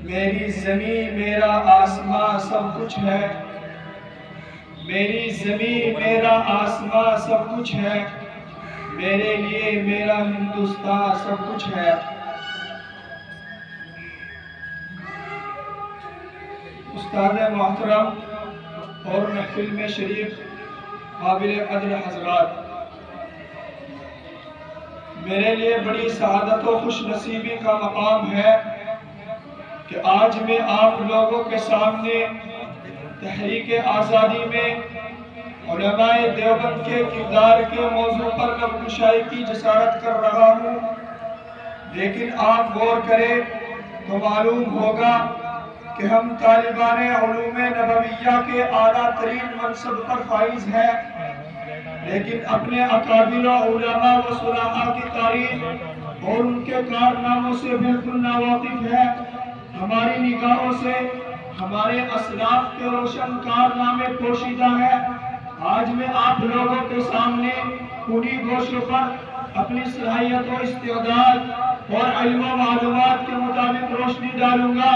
میری زمین میرا آسمان سب کچھ ہے، میری زمین میرا آسمان سب کچھ ہے، میرے لیے میرا ہندوستان سب کچھ ہے۔ استاد محترم اور محفل میں شریف قابل قدر حضرات، میرے لیے بڑی سعادت و خوش نصیبی کا مقام ہے کہ آج میں آپ لوگوں کے سامنے تحریک آزادی میں علماء دیوبند کے کردار کے موضوع پر نبوشائی کی جسارت کر رہا ہوں۔ لیکن آپ غور کریں تو معلوم ہوگا کہ ہم طالبان علوم نبویہ کے اعلیٰ ترین منصب پر فائز ہیں، لیکن اپنے اکابر علماء و صلحاء کی تاریخ اور ان کے کارناموں سے بالکل ناواقف ہے۔ ہماری نگاہوں سے ہمارے اسلاف کے روشن کارنامے پوشیدہ ہیں۔ آج میں آپ لوگوں کے سامنے انہی گوشوں پر اپنی صلاحیت و استعداد اور علم و معلومات کے مطابق روشنی ڈالوں گا۔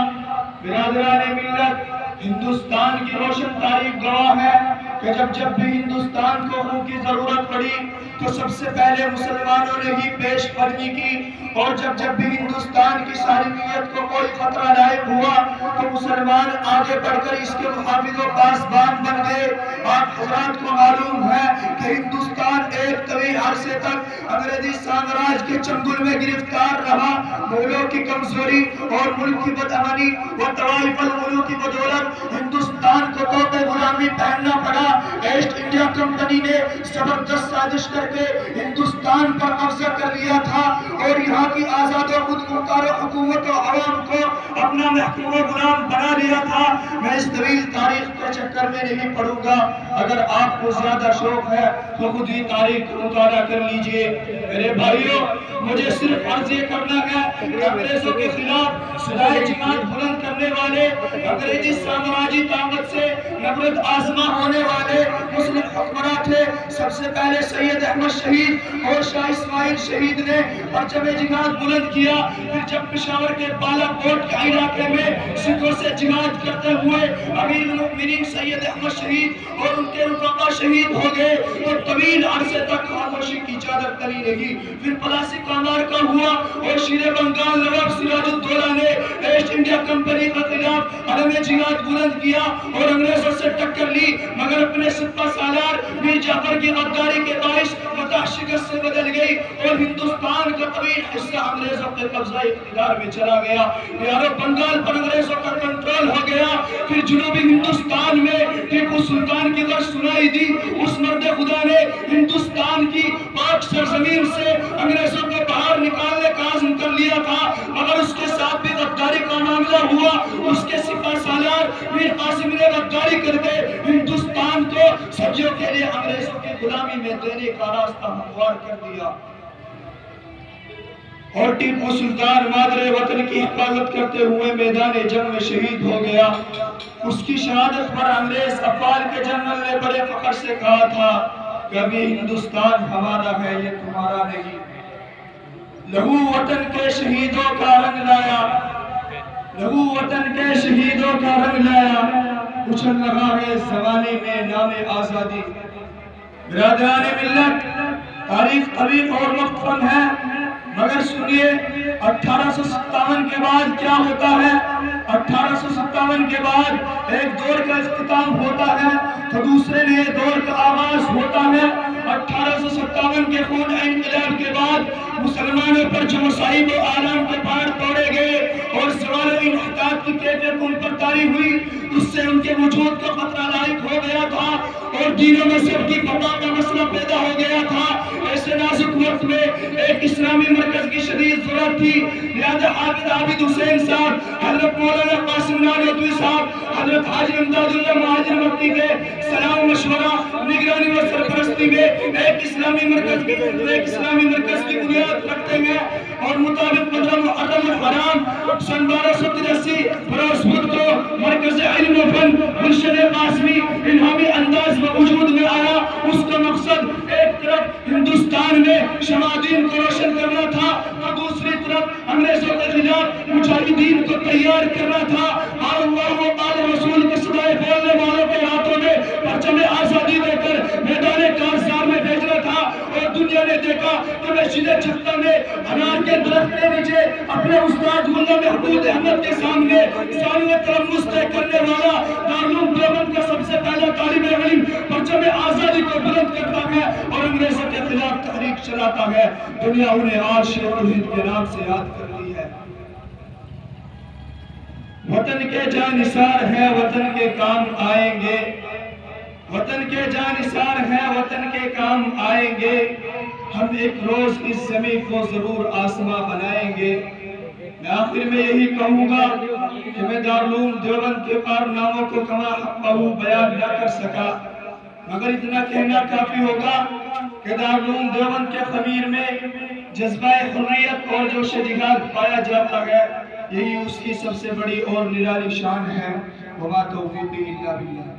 برادران ملت، ہندوستان کی روشن تاریخ گواہ ہے کہ جب بھی ہندوستان کو خون کی ضرورت پڑی تو سب سے پہلے مسلمانوں نے ہی پیش قدمی کی، اور جب بھی ہندوستان کی سالمیت کو کوئی خطرہ لاحق ہوا تو مسلمان آگے بڑھ کر اس کے محافظ و پاسبان بن گئے۔ آپ حضرات کو معلوم ہے کہ ہندوستان ایک طویل عرصے تک انگریزی سامراج کے چنگل میں گرفتار رہا۔ مغلوں کی کمزوری اور ملک کی بدامنی و طوائف الملوک کی بدولت ہندوستان کو طوق غلامی پہننا پڑا۔ ایسٹ انڈیا کمپنی نے زبردست سازش کر کے ہندوستان پر قبضہ کر لیا تھا اور یہاں کی آزاد و خود مختار حکومت و عوام کو اپنا محکوم و غلام بنا لیا تھا۔ میں اس طویل تاریخ کے چکر میں نہیں پڑوں گا۔ اگر آپ کو زیادہ شوق ہے تو خود ہی تاریخ کو مطالعہ کر لیجئے۔ میرے بھائیوں، مجھے صرف عرض یہ کرنا ہے کہ انگریزوں کے خلاف صدائے جہاد بلند کرنے والے، انگریزی سامراجی طاقت سے نفرت آزما ہونے والے مسلم حکمراں تھے۔ سب سے پہلے سید احمد شہید اور شاہ اسماعیل شہید نے پرچم جہاد بلند کیا۔ پھر جب پشاور کے بالا کوٹ کے علاقے میں سکھوں سے جہاد کرتے ہوئے امیر المؤمنین سید احمد شہید اور ان کے رفقا شہید ہو گئے تو طویل عرصے تک خاموشی کی چادر تلی رہی۔ پھر پلاسی کا مارکا ہوا اور شیر بنگال نواب سراج الدولہ نے ایسٹ انڈیا کمپنی کے خلاف علم جہاد بلند کیا اور انگریزوں سے ٹکر لی، مگر اپنے سپہ سالار میر جعفر کی غداری کے باعث فتح شکست سے بدل گئی اور ہندوستان کا طویل حصہ انگریزوں کے قبضہ اقتدار میں چلا گیا۔ یارو بنگال پر انگریزوں کا کنٹرول ہو گیا۔ پھر جنوبی ہندوستان میں ٹیپو سلطان کی غرض سنائی دی۔ اس مرد خدا نے ہندوستان کی پاک سرزمین سے انگریزوں کو باہر نکالنے کا عزم کر لیا تھا، مگر اس کے ساتھ بھی غداری کا معاملہ ہوا۔ اس کے سپہ سالار میر قاسم نے غداری کر کے ہندوستان کو صدیوں کے لیے انگریزوں کی غلامی میں دینے کا راستہ ہموار کر دیا، اور ٹیپو سلطان مادر وطن کی حفاظت کرتے ہوئے میدان جنگ میں شہید ہو گیا۔ اس کی شہادت پر انگریز افعال کے جنرل نے بڑے فخر سے کہا تھا کہ ابھی ہندوستان ہمارا ہے، یہ تمہارا نہیں۔ لہو وطن کے شہیدوں کا رنگ لایا، لہو وطن کے شہیدوں کا رنگ لایا، اچھل رہا ہے زمانے میں نام آزادی۔ برادران ملت، تاریخ طویل اور مختلف ہے، مگر سنیے 1857 کے بعد کیا ہوتا ہے۔ 1857 کے بعد ایک دور کا اختتام ہوتا ہے تو دوسرے نئے دور کا آغاز ہوتا ہے۔ 1857 کے خون انقلاب کے بعد مسلمانوں پر جو مصائب و آلام کے پہاڑ توڑے گئے اور زوال و انحطاط کی کیفیت ان پر طاری ہوئی، اس سے ان کے وجود کا خطرہ لاحق ہو گیا تھا اور دین و مذہب کی بقا کا مسئلہ پیدا ہو گیا تھا۔ ایسے نازک وقت میں ایک اسلامی مرکز کی شدید ضرورت تھی، لہذا حافظ عابد حسین صاحب، حضرت مولانا قاسم نانوتوی صاحب، حضرت حاجی امداد اللہ مہاجر مکی کے سلام مشورہ نگرانی و سرپرستی میں ایک اسلامی مرکز کی بنیاد رکھتے ہیں اور مطابق 15 محرم الحرام سن 1283 بروز بدھ کو مرکز علم و فن مرشد قاسمی الہامی انداز میں وجود میں آیا۔ اس کا مقصد ایک طرف ہندوستان میں شمع دین کو روشن کرنا تھا اور دوسری طرف انگریزوں کے خلاف مجاہدین کو تیار کرنا تھا اور اللہ و قال رسول کے صدائے بولنے والوں کے ہاتھوں میں پرچم آزادی دے کر میدان کارزار میں بھیجنا تھا، اور دنیا نے دیکھا کہ مسجد چھتہ میں انار کے درخت کے نیچے اپنے استاد ملا محمود احمد کے سامنے ثانوی تلمس طے کرنے والا دارالعلوم دیوبند کا سب سے پہلا طالب علم پرچم آزادی کو بلند کرتا ہے اور انگریزوں کے خلاف تحریک چلاتا ہے۔ دنیا انہیں آج شیخ توحید کے نام سے یاد کر رہی ہے۔ وطن کے جانثار ہیں وطن کے کام آئیں گے، وطن کے جانثار ہیں وطن کے کام آئیں گے، ہم ایک روز اس زمین کو ضرور آسماں بنائیں گے۔ میں آخر میں یہی کہوں گا کہ میں دارالعلوم دیوبند کے کارناموں کو کما حقہ بیان نہ کر سکا، مگر اتنا کہنا کافی ہوگا کہ دارالعلوم دیوبند کے خمیر میں جذبہ حریت اور جوش جہاد پایا جاتا ہے، یہی اس کی سب سے بڑی اور نرالی شان ہے۔ وما توفیقی الا باللہ۔